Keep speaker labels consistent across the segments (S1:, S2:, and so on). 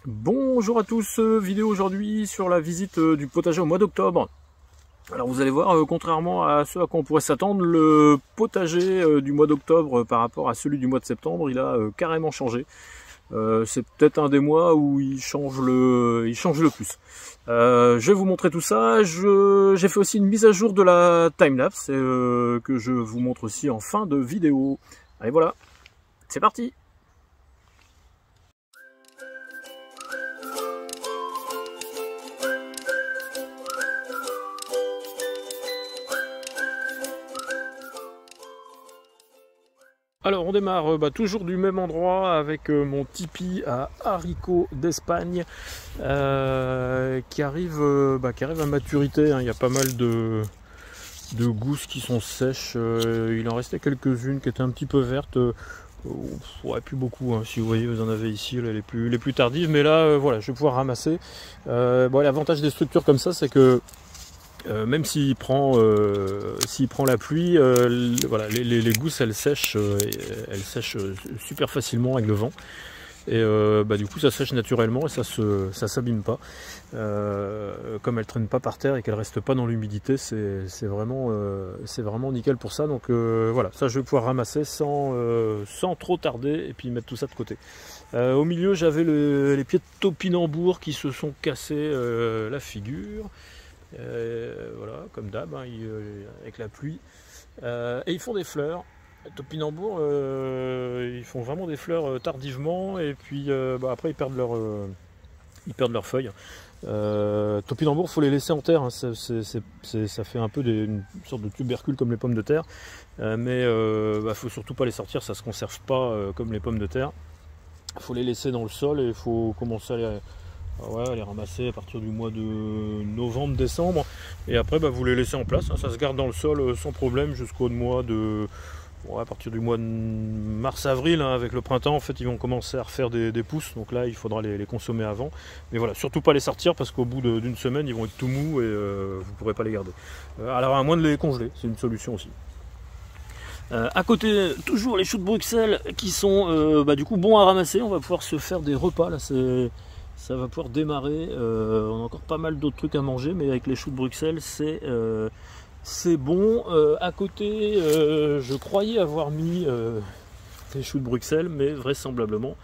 S1: Bonjour à tous, vidéo aujourd'hui sur la visite du potager au mois d'octobre. Alors vous allez voir, contrairement à ce à quoi on pourrait s'attendre, le potager du mois d'octobre par rapport à celui du mois de septembre, il a carrément changé. C'est peut-être un des mois où il change le plus. Je vais vous montrer tout ça. J'ai fait aussi une mise à jour de la timelapse que je vous montre aussi en fin de vidéo. Allez voilà, c'est parti! Alors on démarre toujours du même endroit avec mon tipi à haricots d'Espagne qui arrive à maturité, hein. Il y a pas mal de gousses qui sont sèches, il en restait quelques-unes qui étaient un petit peu vertes, ouais, plus beaucoup, hein. Si vous voyez, vous en avez ici là, les plus tardives, mais là voilà, je vais pouvoir ramasser. L'avantage des structures comme ça, c'est que même s'il prend la pluie, voilà, les gousses elles sèchent super facilement avec le vent. Et du coup ça sèche naturellement et ça s'abîme pas. Comme elles traînent pas par terre et qu'elles restent pas dans l'humidité, c'est vraiment nickel pour ça. Donc voilà, ça je vais pouvoir ramasser sans trop tarder et puis mettre tout ça de côté. Au milieu j'avais les pieds de topinambour qui se sont cassés la figure. Voilà, comme d'hab, hein, avec la pluie. Et ils font des fleurs. Topinambour, ils font vraiment des fleurs tardivement, et puis après ils perdent leurs feuilles. Topinambour, faut les laisser en terre, hein. Ça fait un peu une sorte de tubercule comme les pommes de terre, mais faut surtout pas les sortir, ça se conserve pas comme les pommes de terre. Il faut les laisser dans le sol et il faut commencer à les ramasser à partir du mois de novembre, décembre, et après vous les laissez en place, hein. Ça se garde dans le sol sans problème jusqu'au mois de... à partir du mois de mars-avril, hein, avec le printemps, en fait, ils vont commencer à refaire des pousses, donc là, il faudra les consommer avant. Mais voilà, surtout pas les sortir, parce qu'au bout d'une semaine, ils vont être tout mous et vous pourrez pas les garder. Alors, à moins de les congeler, c'est une solution aussi. À côté, toujours les choux de Bruxelles qui sont du coup bons à ramasser. On va pouvoir se faire des repas, là, ça va pouvoir démarrer. On a encore pas mal d'autres trucs à manger, mais avec les choux de Bruxelles, c'est bon. À côté, je croyais avoir mis des choux de Bruxelles, mais vraisemblablement,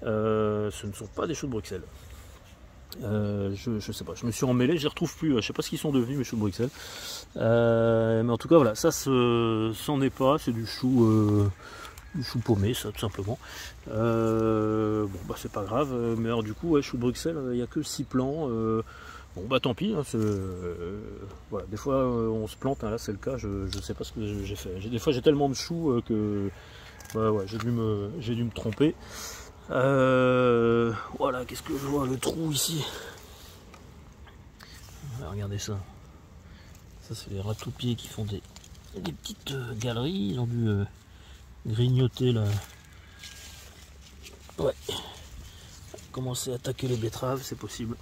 S1: ce ne sont pas des choux de Bruxelles. Je sais pas, je me suis emmêlé, je les retrouve plus. Je sais pas ce qu'ils sont devenus, mes choux de Bruxelles. Mais en tout cas, voilà, ça c'en est pas, c'est du chou paumé, ça, tout simplement. C'est pas grave, mais alors du coup, ouais, chou de Bruxelles, il n'y a que 6 plants. Bon tant pis, hein, voilà, des fois on se plante, hein, là c'est le cas, je sais pas ce que j'ai fait. Des fois j'ai tellement de choux que j'ai dû me tromper. Voilà, qu'est-ce que je vois, le trou ici. Regardez ça. Ça c'est les ratoupiers qui font des petites galeries, ils ont dû grignoter là. Ouais. Commencer à attaquer les betteraves, c'est possible.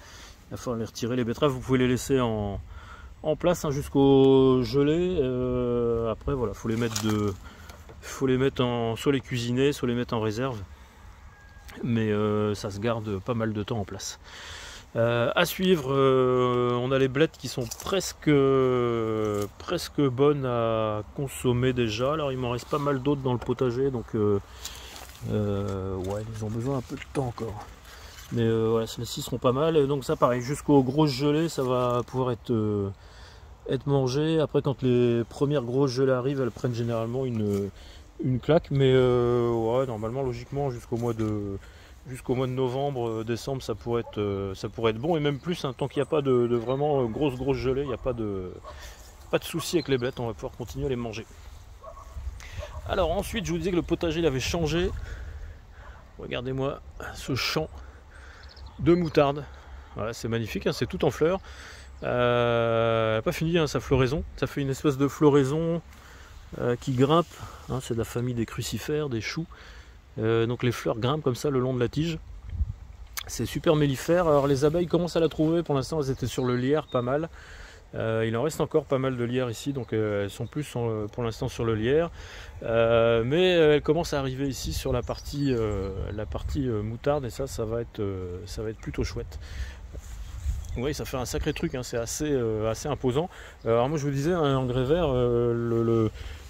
S1: Il va falloir les retirer. Les betteraves, vous pouvez les laisser en place, hein, jusqu'au gelé. Après, voilà, faut les mettre soit les cuisiner, soit les mettre en réserve. Mais ça se garde pas mal de temps en place. À suivre, on a les blettes qui sont presque bonnes à consommer déjà. Alors, il m'en reste pas mal d'autres dans le potager, donc ouais, ils ont besoin un peu de temps encore. Mais voilà, celles-ci seront pas mal. Et donc ça pareil, jusqu'aux grosses gelées, ça va pouvoir être mangé. Après, quand les premières grosses gelées arrivent, elles prennent généralement une claque. Mais ouais, normalement, logiquement, jusqu'au mois de novembre, décembre, ça pourrait être bon. Et même plus, hein, tant qu'il n'y a pas de vraiment grosses gelées, il n'y a pas de souci avec les blettes, on va pouvoir continuer à les manger. Alors ensuite, je vous disais que le potager il avait changé. Regardez-moi ce champ de moutarde, voilà, c'est magnifique, hein, c'est tout en fleurs. Elle n'a pas fini, hein, sa floraison, ça fait une espèce de floraison qui grimpe, hein, c'est de la famille des crucifères, des choux, donc les fleurs grimpent comme ça le long de la tige, c'est super mellifère. Alors les abeilles commencent à la trouver, pour l'instant elles étaient sur le lierre pas mal, Il en reste encore pas mal de lierre ici, donc elles sont plus pour l'instant sur le lierre. Mais elles commencent à arriver ici sur la partie moutarde, et ça va être plutôt chouette. Oui, ça fait un sacré truc, hein, c'est assez imposant. Alors moi je vous disais, un engrais vert,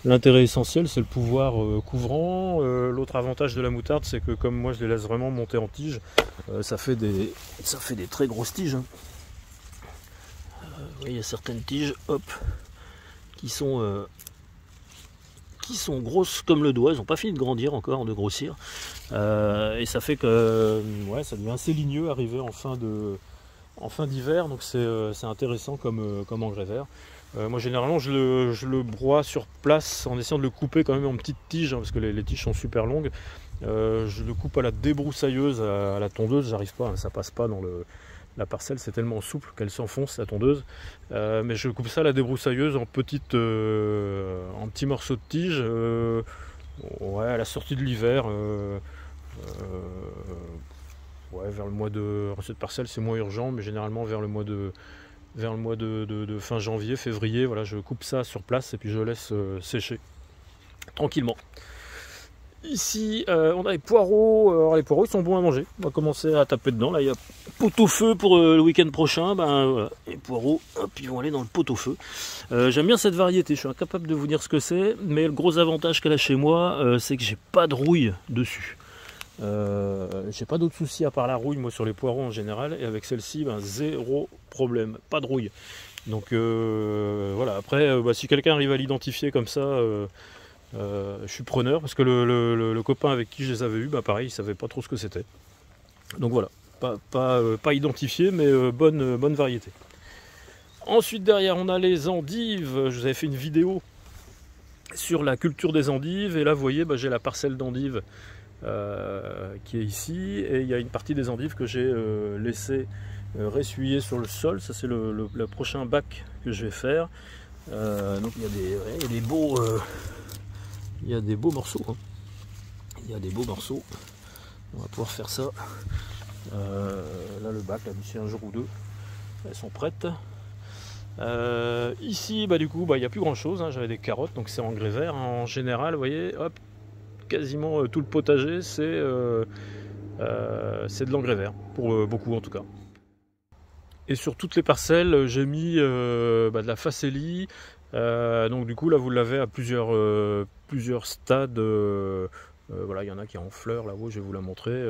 S1: l'intérêt essentiel c'est le pouvoir couvrant. L'autre avantage de la moutarde, c'est que comme moi je les laisse vraiment monter en tige, ça fait des très grosses tiges. Hein. Vous voyez, il y a certaines tiges, hop, qui sont grosses comme le doigt, elles n'ont pas fini de grandir encore, de grossir. Et ça fait que ouais, ça devient assez ligneux arrivé en fin d'hiver, donc c'est intéressant comme engrais vert. Moi généralement je le broie sur place en essayant de le couper quand même en petites tiges, hein, parce que les tiges sont super longues. Je le coupe à la débroussailleuse, à la tondeuse, j'arrive pas, hein, ça passe pas dans la parcelle, c'est tellement souple qu'elle s'enfonce la tondeuse. Mais je coupe ça à la débroussailleuse en petits morceaux de tiges, ouais, à la sortie de l'hiver. Ouais, vers le mois de... Cette parcelle c'est moins urgent, mais généralement vers le mois de fin janvier, février, voilà, je coupe ça sur place et puis je laisse sécher tranquillement. Ici on a les poireaux. Alors les poireaux ils sont bons à manger, on va commencer à taper dedans. Là il y a pot-au-feu pour le week-end prochain. Ben voilà, les poireaux, hop, ils vont aller dans le pot-au-feu. J'aime bien cette variété, je suis incapable de vous dire ce que c'est, mais le gros avantage qu'elle a chez moi, c'est que j'ai pas de rouille dessus. J'ai pas d'autres soucis à part la rouille moi sur les poireaux en général, et avec celle-ci ben, zéro problème, pas de rouille. Donc voilà, après si quelqu'un arrive à l'identifier comme ça, je suis preneur, parce que le copain avec qui je les avais eu, bah pareil, il savait pas trop ce que c'était. Donc voilà, pas identifié, mais bonne variété. Ensuite derrière on a les endives. Je vous avais fait une vidéo sur la culture des endives, et là vous voyez, bah, j'ai la parcelle d'endives qui est ici, et il y a une partie des endives que j'ai laissé ressuyer sur le sol. Ça c'est le prochain bac que je vais faire. Donc il y a des beaux morceaux, hein. Il y a des beaux morceaux, on va pouvoir faire ça. Là le bac, là d'ici un jour ou deux, elles sont prêtes. Ici bah du coup bah, il n'y a plus grand chose, hein. J'avais des carottes, donc c'est engrais vert, hein. En général vous voyez, hop, quasiment tout le potager c'est de l'engrais vert, pour beaucoup en tout cas. Et sur toutes les parcelles j'ai mis de la facélie. Donc du coup là vous l'avez à plusieurs stades. Voilà, il y en a qui est en fleurs là-haut, je vais vous la montrer.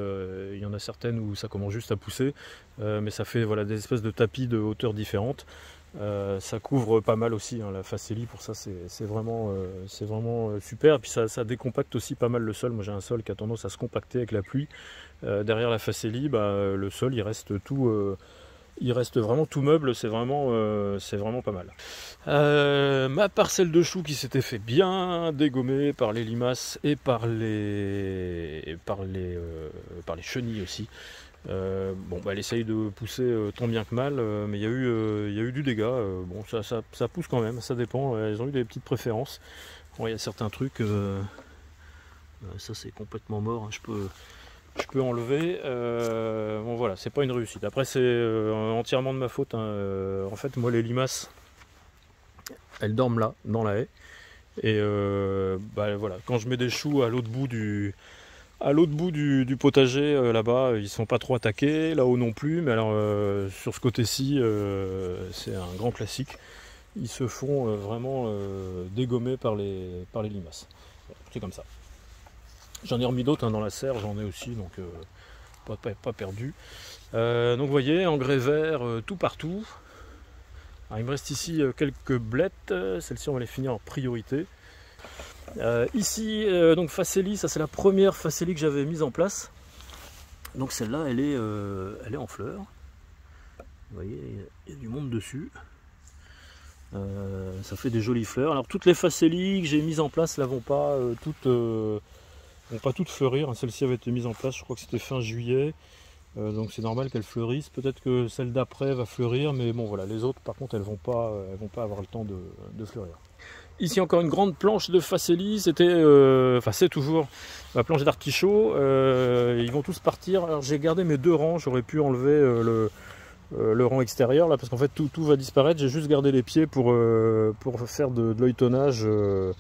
S1: Il y en a certaines où ça commence juste à pousser, mais ça fait voilà, des espèces de tapis de hauteurs différentes. Ça couvre pas mal aussi, hein, la facélie, pour ça c'est vraiment super. Et puis ça décompacte aussi pas mal le sol. Moi j'ai un sol qui a tendance à se compacter avec la pluie. Derrière la facélie, bah, le sol il reste vraiment tout meuble, c'est vraiment pas mal. Ma parcelle de choux qui s'était fait bien dégommer par les limaces et par les chenilles aussi. Bon, bah, elle essaye de pousser tant bien que mal, mais il y a eu du dégât. Bon, ça pousse quand même, ça dépend. Elles ont eu des petites préférences. Bon, il y a certains trucs, ça c'est complètement mort, hein. Je peux enlever. Bon voilà, c'est pas une réussite. Après c'est entièrement de ma faute, hein. En fait moi les limaces, elles dorment là, dans la haie. Et bah, voilà, quand je mets des choux à l'autre bout du potager, là-bas, ils sont pas trop attaqués, là-haut non plus. Mais alors sur ce côté-ci, c'est un grand classique. Ils se font vraiment dégommer par les limaces. C'est comme ça. J'en ai remis d'autres, hein, dans la serre, j'en ai aussi, donc pas perdu. Donc vous voyez, engrais vert tout partout. Alors, il me reste ici quelques blettes, celles-ci on va les finir en priorité. Ici, donc facélie, ça c'est la première facélie que j'avais mise en place. Donc celle-là, elle est en fleurs. Vous voyez, il y a du monde dessus. Ça fait des jolies fleurs. Alors toutes les facélies que j'ai mises en place là vont pas toutes fleurir. Celle-ci avait été mise en place, je crois que c'était fin juillet. Donc c'est normal qu'elle fleurisse. Peut-être que celle d'après va fleurir, mais bon voilà, les autres par contre elles vont pas avoir le temps de fleurir. Ici encore une grande planche de facélie, c'était, c'est toujours ma planche d'artichaut. Ils vont tous partir. Alors j'ai gardé mes deux rangs, j'aurais pu enlever le rang extérieur là, parce qu'en fait tout va disparaître. J'ai juste gardé les pieds pour faire de l'œilletonnage à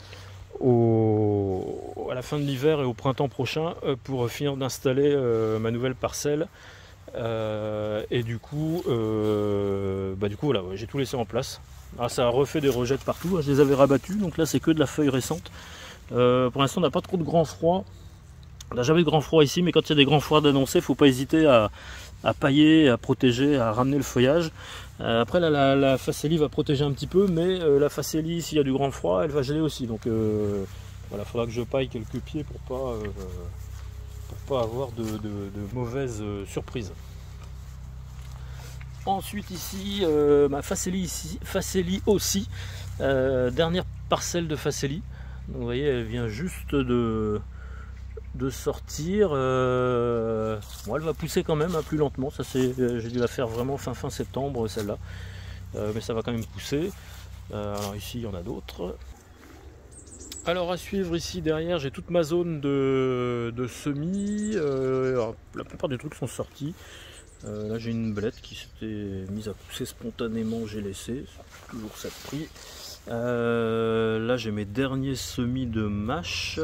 S1: la fin de l'hiver et au printemps prochain pour finir d'installer ma nouvelle parcelle. Et du coup voilà, ouais, j'ai tout laissé en place. Alors, ça a refait des rejets de partout, je les avais rabattus, donc là c'est que de la feuille récente. Pour l'instant on n'a pas trop de grand froid. On n'a jamais de grand froid ici, mais quand il y a des grands froids d'annoncer, il ne faut pas hésiter à pailler, à protéger, à ramener le feuillage. Après là, la facélie va protéger un petit peu, mais la facélie, s'il y a du grand froid, elle va geler aussi. Donc voilà, il faudra que je paille quelques pieds pour pas avoir de mauvaises surprises. Ensuite ici, ma facélie aussi, dernière parcelle de facélie. Donc vous voyez, elle vient juste de sortir. Bon, elle va pousser quand même plus lentement. Ça j'ai dû la faire vraiment fin septembre celle-là, mais ça va quand même pousser. Alors ici il y en a d'autres. Alors à suivre ici derrière, j'ai toute ma zone de semis. Alors, la plupart des trucs sont sortis. Là j'ai une belette qui s'était mise à pousser spontanément, j'ai laissé, c'est toujours ça de prix. Là j'ai mes derniers semis de mâche,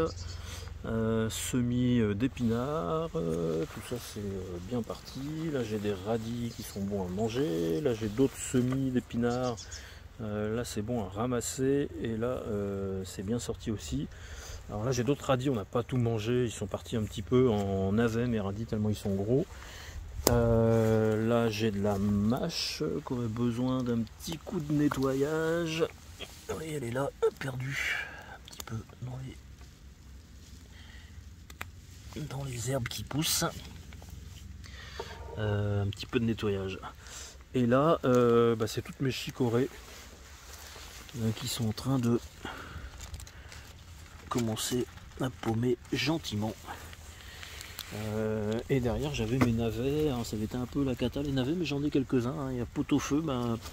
S1: semis d'épinards, tout ça c'est bien parti. Là j'ai des radis qui sont bons à manger, là j'ai d'autres semis d'épinards, là c'est bon à ramasser, et là c'est bien sorti aussi. Alors là j'ai d'autres radis, on n'a pas tout mangé, ils sont partis un petit peu en navet mes radis tellement ils sont gros. Là j'ai de la mâche qui aurait besoin d'un petit coup de nettoyage. Oui, elle est là, perdue un petit peu dans les herbes qui poussent. Un petit peu de nettoyage. Et là c'est toutes mes chicorées qui sont en train de commencer à paumer gentiment. Et derrière j'avais mes navets, alors ça avait été un peu la cata les navets, mais j'en ai quelques-uns, hein. Il y a pot-au-feu,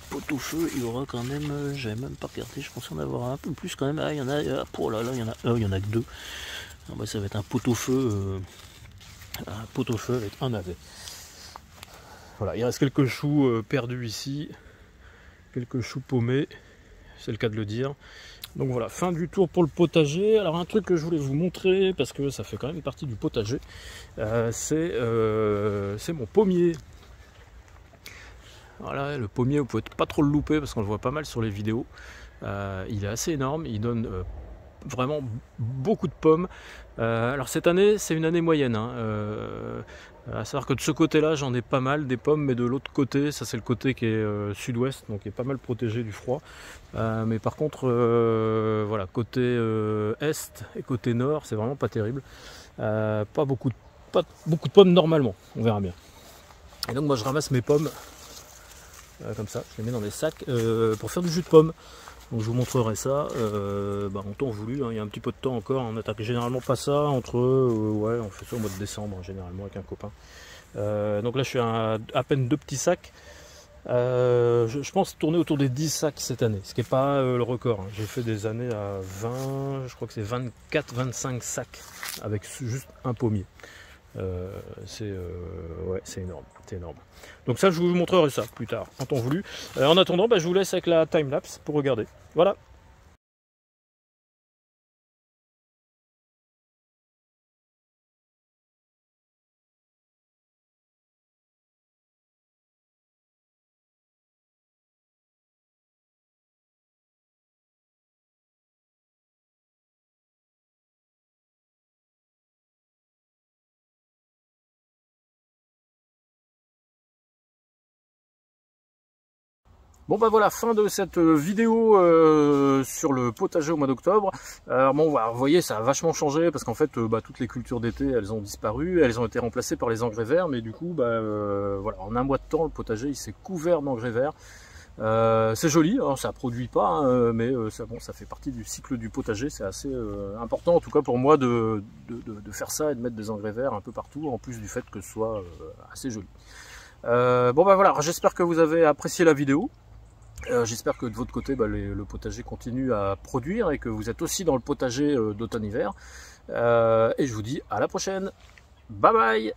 S1: pot-au-feu il y aura quand même, j'avais même pas regardé, je pensais en avoir un peu plus quand même. Ah il y en a, oh là là, il y en a que deux. Alors, ça va être un pot-au-feu avec un navet. Voilà, il reste quelques choux perdus ici, quelques choux paumés, c'est le cas de le dire. Donc voilà, fin du tour pour le potager. Alors un truc que je voulais vous montrer, parce que ça fait quand même partie du potager, c'est mon pommier. Voilà, le pommier, vous pouvez pas trop le louper parce qu'on le voit pas mal sur les vidéos. Il est assez énorme, il donne vraiment beaucoup de pommes. Alors cette année, c'est une année moyenne, hein. À savoir que de ce côté-là, j'en ai pas mal des pommes, mais de l'autre côté, ça c'est le côté qui est sud-ouest, donc qui est pas mal protégé du froid. Mais par contre, voilà, côté est et côté nord, c'est vraiment pas terrible. Pas beaucoup de pommes normalement, on verra bien. Et donc moi je ramasse mes pommes comme ça, je les mets dans des sacs pour faire du jus de pomme. Donc je vous montrerai ça en temps voulu, hein. Il y a un petit peu de temps encore, on n'attaque généralement pas ça entre ouais, on fait ça au mois de décembre généralement avec un copain. Donc là je suis à peine 2 petits sacs. Je pense tourner autour des 10 sacs cette année, ce qui n'est pas le record, hein. J'ai fait des années à 20, je crois que c'est 24-25 sacs avec juste un pommier. Ouais, c'est énorme, c'est énorme. Donc ça je vous montrerai ça plus tard en temps voulu. En attendant je vous laisse avec la timelapse pour regarder. Voilà. Bon voilà, fin de cette vidéo sur le potager au mois d'octobre. Bon voilà, vous voyez, ça a vachement changé parce qu'en fait toutes les cultures d'été elles ont disparu, elles ont été remplacées par les engrais verts, mais du coup voilà, en un mois de temps le potager il s'est couvert d'engrais verts. C'est joli, hein, ça produit pas, hein, mais ça fait partie du cycle du potager, c'est assez important en tout cas pour moi de faire ça et de mettre des engrais verts un peu partout, en plus du fait que ce soit assez joli. Voilà, j'espère que vous avez apprécié la vidéo. J'espère que de votre côté le potager continue à produire et que vous êtes aussi dans le potager d'automne-hiver. Et je vous dis à la prochaine. Bye bye.